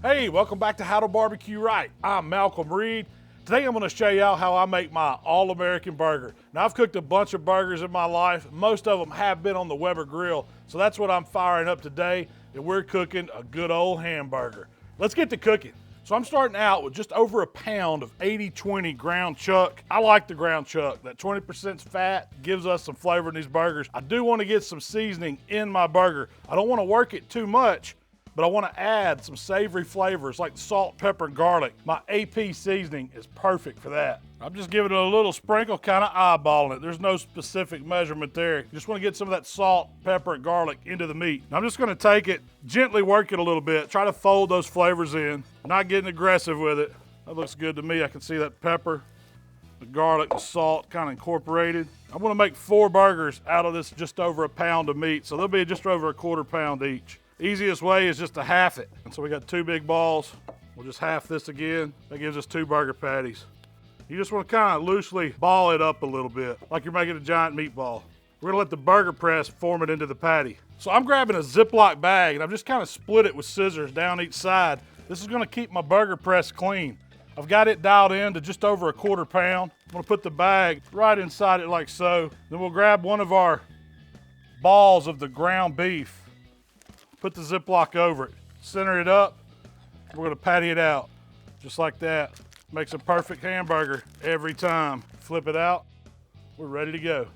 Hey, welcome back to How to Barbecue Right. I'm Malcolm Reed. Today I'm going to show you how I make my all-American burger. Now I've cooked a bunch of burgers in my life. Most of them have been on the Weber grill. So that's what I'm firing up today, and we're cooking a good old hamburger. Let's get to cooking. So I'm starting out with just over a pound of 80-20 ground chuck. I like the ground chuck. That 20% fat gives us some flavor in these burgers. I do want to get some seasoning in my burger. I don't want to work it too much, but I want to add some savory flavors like salt, pepper, and garlic. My AP seasoning is perfect for that. I'm just giving it a little sprinkle, kind of eyeballing it. There's no specific measurement there. You just want to get some of that salt, pepper, and garlic into the meat. Now I'm just going to take it, gently work it a little bit, try to fold those flavors in, not getting aggressive with it. That looks good to me. I can see that pepper, the garlic, the salt kind of incorporated. I'm going to make 4 burgers out of this just over a pound of meat, so they'll be just over a quarter pound each. Easiest way is just to half it. And so we got 2 big balls. We'll just half this again. That gives us 2 burger patties. You just want to kind of loosely ball it up a little bit, like you're making a giant meatball. We're gonna let the burger press form it into the patty. So I'm grabbing a Ziploc bag and I've just kind of split it with scissors down each side. This is gonna keep my burger press clean. I've got it dialed in to just over a quarter pound. I'm gonna put the bag right inside it like so. Then we'll grab one of our balls of the ground beef, put the Ziploc over it, center it up. We're gonna patty it out, just like that. Makes a perfect hamburger every time. Flip it out, we're ready to go.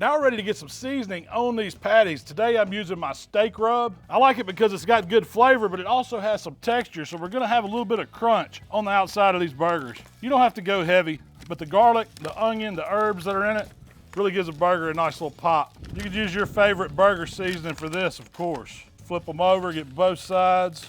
Now we're ready to get some seasoning on these patties. Today I'm using my steak rub. I like it because it's got good flavor, but it also has some texture, so we're gonna have a little bit of crunch on the outside of these burgers. You don't have to go heavy, but the garlic, the onion, the herbs that are in it really gives a burger a nice little pop. You could use your favorite burger seasoning for this, of course. Flip them over, get both sides.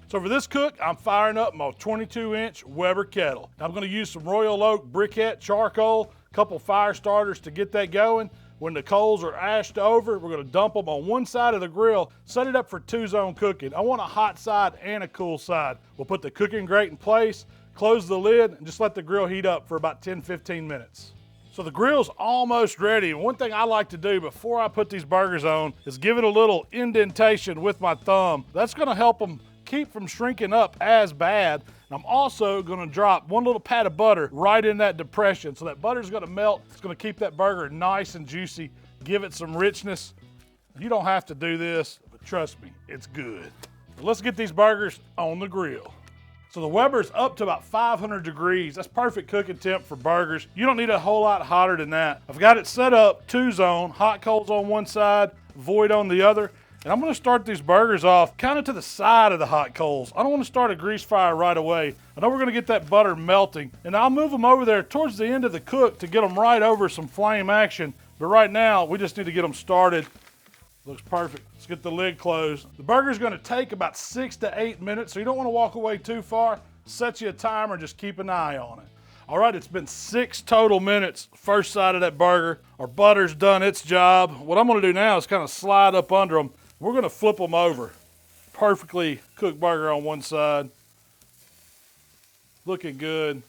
So for this cook, I'm firing up my 22-inch Weber kettle. I'm gonna use some Royal Oak briquette charcoal, a couple fire starters to get that going. When the coals are ashed over, we're gonna dump them on one side of the grill, set it up for 2-zone cooking. I want a hot side and a cool side. We'll put the cooking grate in place, close the lid, and just let the grill heat up for about 10-15 minutes. So the grill's almost ready. And one thing I like to do before I put these burgers on is give it a little indentation with my thumb. That's gonna help them keep from shrinking up as bad. And I'm also gonna drop one little pat of butter right in that depression. So that butter's gonna melt. It's gonna keep that burger nice and juicy, give it some richness. You don't have to do this, but trust me, it's good. So let's get these burgers on the grill. So the Weber's up to about 500 degrees. That's perfect cooking temp for burgers. You don't need a whole lot hotter than that. I've got it set up 2-zone, hot coals on one side, void on the other. And I'm gonna start these burgers off kind of to the side of the hot coals. I don't wanna start a grease fire right away. I know we're gonna get that butter melting, and I'll move them over there towards the end of the cook to get them right over some flame action. But right now, we just need to get them started. Looks perfect. Let's get the lid closed. The burger's gonna take about 6 to 8 minutes, so you don't wanna walk away too far. Set you a timer, just keep an eye on it. All right, it's been 6 total minutes, first side of that burger. Our butter's done its job. What I'm gonna do now is kind of slide up under them. We're gonna flip them over. Perfectly cooked burger on one side. Looking good.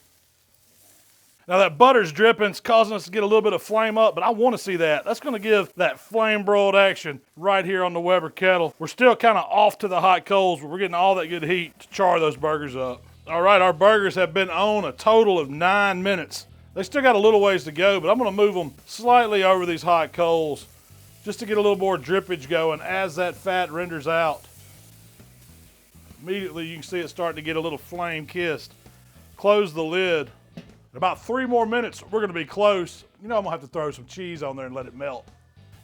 Now that butter's dripping, it's causing us to get a little bit of flame up, but I wanna see that. That's gonna give that flame broiled action right here on the Weber kettle. We're still kind of off to the hot coals, but we're getting all that good heat to char those burgers up. All right, our burgers have been on a total of 9 minutes. They still got a little ways to go, but I'm gonna move them slightly over these hot coals just to get a little more drippage going as that fat renders out. Immediately you can see it starting to get a little flame kissed. Close the lid. In about 3 more minutes, we're gonna be close. You know I'm gonna have to throw some cheese on there and let it melt.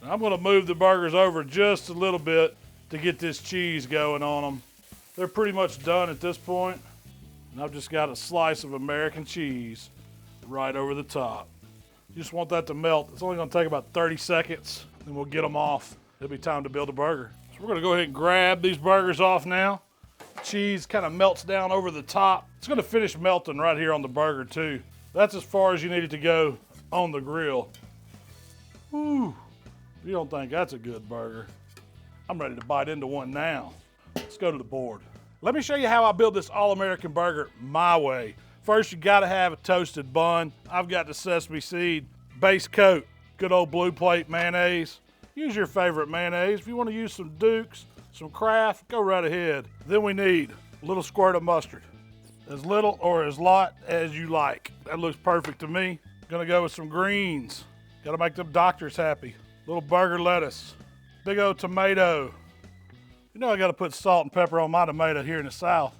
Now I'm gonna move the burgers over just a little bit to get this cheese going on them. They're pretty much done at this point. And I've just got a slice of American cheese right over the top. You just want that to melt. It's only gonna take about 30 seconds, then we'll get them off. It'll be time to build a burger. So we're gonna go ahead and grab these burgers off now. Cheese kind of melts down over the top. It's gonna finish melting right here on the burger too. That's as far as you need it to go on the grill. Whew, you don't think that's a good burger? I'm ready to bite into one now. Let's go to the board. Let me show you how I build this all-American burger my way. First, you gotta have a toasted bun. I've got the sesame seed base coat, good old Blue Plate mayonnaise. Use your favorite mayonnaise. If you wanna use some Duke's, some Kraft, go right ahead. Then we need A little squirt of mustard. As little or as lot as you like. That looks perfect to me. Gonna go with some greens. Gotta make them doctors happy. Little burger lettuce. Big old tomato. You know I gotta put salt and pepper on my tomato here in the South.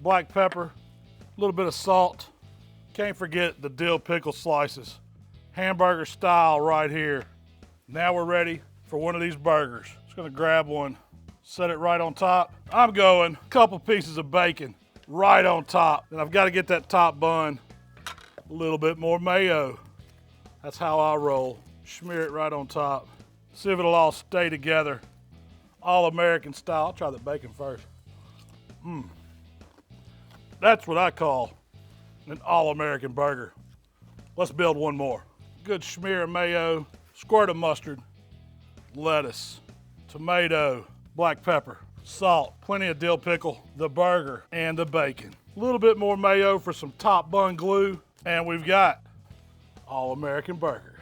Black pepper, a little bit of salt. Can't forget the dill pickle slices. Hamburger style right here. Now we're ready for one of these burgers. Just gonna grab one, set it right on top. I'm going a couple pieces of bacon right on top. And I've got to get that top bun. A little bit more mayo. That's how I roll. Smear it right on top. See if it'll all stay together. All American style. I'll try the bacon first. That's what I call an all American burger. Let's build one more. Good smear of mayo, squirt of mustard, lettuce, tomato, black pepper, salt, plenty of dill pickle, the burger, and the bacon. A little bit more mayo for some top bun glue, and we've got all American burger.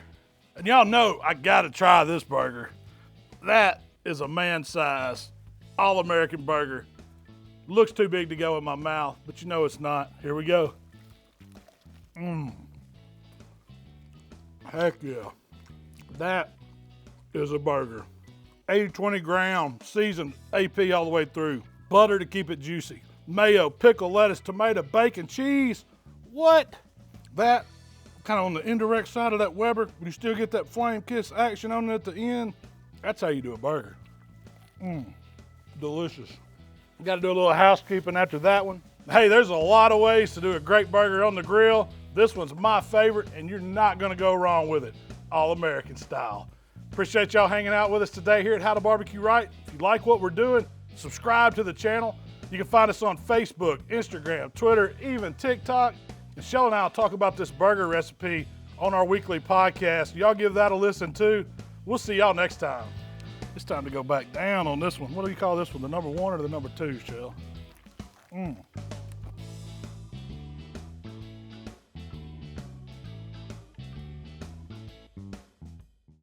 And y'all know I gotta try this burger. That is a man-sized all American burger. Looks too big to go in my mouth, but you know it's not. Here we go. Heck yeah. That is a burger. 80-20 ground, seasoned AP all the way through. Butter to keep it juicy. Mayo, pickle, lettuce, tomato, bacon, cheese. What? That kind of on the indirect side of that Weber, but you still get that flame kiss action on it at the end. That's how you do a burger. Delicious. Got to do a little housekeeping after that one. Hey, there's a lot of ways to do a great burger on the grill. This one's my favorite, and you're not gonna go wrong with it. All American style. Appreciate y'all hanging out with us today here at How to Barbecue Right. If you like what we're doing, subscribe to the channel. You can find us on Facebook, Instagram, Twitter, even TikTok. And Shell and I will talk about this burger recipe on our weekly podcast. Y'all give that a listen too. We'll see y'all next time. It's time to go back down on this one. What do you call this one? The number 1 or the number 2, Shell?